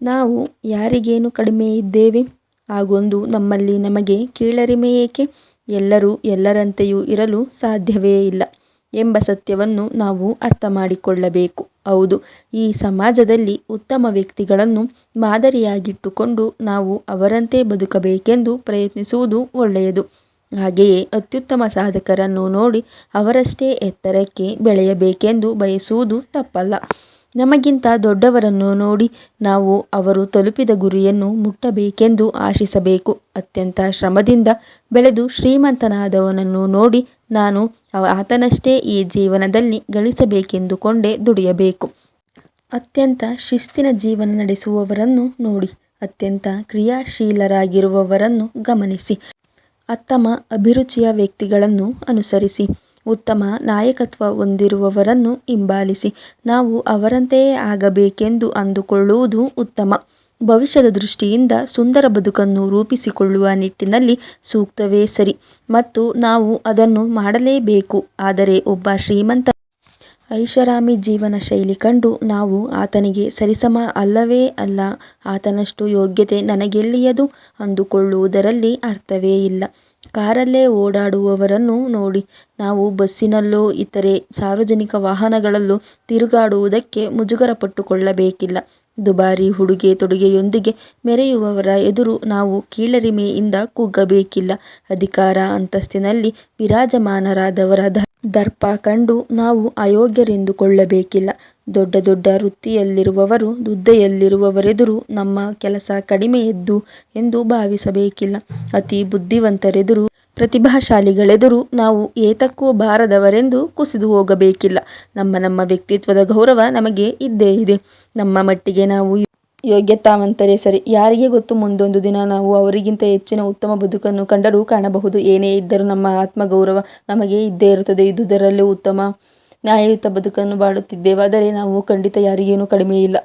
ನಾವು ಯಾರಿಗೇನು ಕಡಿಮೆ ಇದ್ದೇವೆ? ಹಾಗೊಂದು ನಮ್ಮಲ್ಲಿ ನಮಗೆ ಕೀಳರಿಮೆ ಏಕೆ? ಎಲ್ಲರೂ ಎಲ್ಲರಂತೆಯೂ ಇರಲು ಸಾಧ್ಯವೇ ಇಲ್ಲ ಎಂಬ ಸತ್ಯವನ್ನು ನಾವು ಅರ್ಥ ಮಾಡಿಕೊಳ್ಳಬೇಕು. ಹೌದು, ಈ ಸಮಾಜದಲ್ಲಿ ಉತ್ತಮ ವ್ಯಕ್ತಿಗಳನ್ನು ಮಾದರಿಯಾಗಿಟ್ಟುಕೊಂಡು ನಾವು ಅವರಂತೆ ಬದುಕಬೇಕೆಂದು ಪ್ರಯತ್ನಿಸುವುದು ಒಳ್ಳೆಯದು. ಹಾಗೆಯೇ ಅತ್ಯುತ್ತಮ ಸಾಧಕರನ್ನು ನೋಡಿ ಅವರಷ್ಟೇ ಎತ್ತರಕ್ಕೆ ಬೆಳೆಯಬೇಕೆಂದು ಬಯಸುವುದು ತಪ್ಪಲ್ಲ. ನಮಗಿಂತ ದೊಡ್ಡವರನ್ನು ನೋಡಿ ನಾವು ಅವರು ತಲುಪಿದ ಗುರಿಯನ್ನು ಮುಟ್ಟಬೇಕೆಂದು ಆಶಿಸಬೇಕು. ಅತ್ಯಂತ ಶ್ರಮದಿಂದ ಬೆಳೆದು ಶ್ರೀಮಂತನಾದವನನ್ನು ನೋಡಿ ನಾನು ಆತನಷ್ಟೇ ಈ ಜೀವನದಲ್ಲಿ ಗಳಿಸಬೇಕೆಂದುಕೊಂಡೇ ದುಡಿಯಬೇಕು. ಅತ್ಯಂತ ಶಿಸ್ತಿನ ಜೀವನ ನಡೆಸುವವರನ್ನು ನೋಡಿ, ಅತ್ಯಂತ ಕ್ರಿಯಾಶೀಲರಾಗಿರುವವರನ್ನು ಗಮನಿಸಿ, ಉತ್ತಮ ಅಭಿರುಚಿಯ ವ್ಯಕ್ತಿಗಳನ್ನು ಅನುಸರಿಸಿ, ಉತ್ತಮ ನಾಯಕತ್ವ ಹೊಂದಿರುವವರನ್ನು ಹಿಂಬಾಲಿಸಿ ನಾವು ಅವರಂತೆಯೇ ಆಗಬೇಕೆಂದು ಅಂದುಕೊಳ್ಳುವುದು ಉತ್ತಮ. ಭವಿಷ್ಯದ ದೃಷ್ಟಿಯಿಂದ ಸುಂದರ ಬದುಕನ್ನು ರೂಪಿಸಿಕೊಳ್ಳುವ ನಿಟ್ಟಿನಲ್ಲಿ ಸೂಕ್ತವೇ ಸರಿ ಮತ್ತು ನಾವು ಅದನ್ನು ಮಾಡಲೇಬೇಕು. ಆದರೆ ಒಬ್ಬ ಶ್ರೀಮಂತ ಐಷಾರಾಮಿ ಜೀವನ ಶೈಲಿ ಕಂಡು ನಾವು ಆತನಿಗೆ ಸರಿಸಮ ಅಲ್ಲವೇ ಅಲ್ಲ, ಆತನಷ್ಟು ಯೋಗ್ಯತೆ ನನಗೆಲ್ಲಿಯದು ಅಂದುಕೊಳ್ಳುವುದರಲ್ಲಿ ಅರ್ಥವೇ ಇಲ್ಲ. ಕಾರಲ್ಲೇ ಓಡಾಡುವವರನ್ನು ನೋಡಿ ನಾವು ಬಸ್ಸಿನಲ್ಲೋ ಇತರೆ ಸಾರ್ವಜನಿಕ ವಾಹನಗಳಲ್ಲೋ ತಿರುಗಾಡುವುದಕ್ಕೆ ಮುಜುಗರ ಪಟ್ಟುಕೊಳ್ಳಬೇಕಿಲ್ಲ. ದುಬಾರಿ ಉಡುಗೆ ತೊಡುಗೆಯೊಂದಿಗೆ ಮೆರೆಯುವವರ ಎದುರು ನಾವು ಕೀಳರಿಮೆಯಿಂದ ಕುಗ್ಗಬೇಕಿಲ್ಲ. ಅಧಿಕಾರ ಅಂತಸ್ತಿನಲ್ಲಿ ವಿರಾಜಮಾನರಾದವರ ದರ್ಪ ಕಂಡು ನಾವು ಅಯೋಗ್ಯರೆಂದುಕೊಳ್ಳಬೇಕಿಲ್ಲ. ದೊಡ್ಡ ದೊಡ್ಡ ವೃತ್ತಿಯಲ್ಲಿರುವವರು ಹುದ್ದೆಯಲ್ಲಿರುವವರೆದುರು ನಮ್ಮ ಕೆಲಸ ಕಡಿಮೆಯದ್ದು ಎಂದು ಭಾವಿಸಬೇಕಿಲ್ಲ. ಅತಿ ಬುದ್ಧಿವಂತರೆದುರು ಪ್ರತಿಭಾಶಾಲಿಗಳೆದುರು ನಾವು ಏತಕ್ಕೂ ಬಾರದವರೆಂದು ಕುಸಿದು ಹೋಗಬೇಕಿಲ್ಲ. ನಮ್ಮ ವ್ಯಕ್ತಿತ್ವದ ಗೌರವ ನಮಗೆ ಇದ್ದೇ ಇದೆ. ನಮ್ಮ ಮಟ್ಟಿಗೆ ನಾವು ಯೋಗ್ಯತಾವಂತರೇ ಸರಿ. ಯಾರಿಗೆ ಗೊತ್ತು, ಮುಂದೊಂದು ದಿನ ನಾವು ಅವರಿಗಿಂತ ಹೆಚ್ಚಿನ ಉತ್ತಮ ಬದುಕನ್ನು ಕಂಡರೂ ಕಾಣಬಹುದು. ಏನೇ ಇದ್ದರೂ ನಮ್ಮ ಆತ್ಮಗೌರವ ನಮಗೆ ಇದ್ದೇ ಇರುತ್ತದೆ. ಇದ್ದುದರಲ್ಲೇ ಉತ್ತಮ ನ್ಯಾಯಯುತ ಬದುಕನ್ನು ಬಾಳುತ್ತಿದ್ದೇವಾದರೆ ನಾವು ಖಂಡಿತ ಯಾರಿಗೇನೂ ಕಡಿಮೆ ಇಲ್ಲ.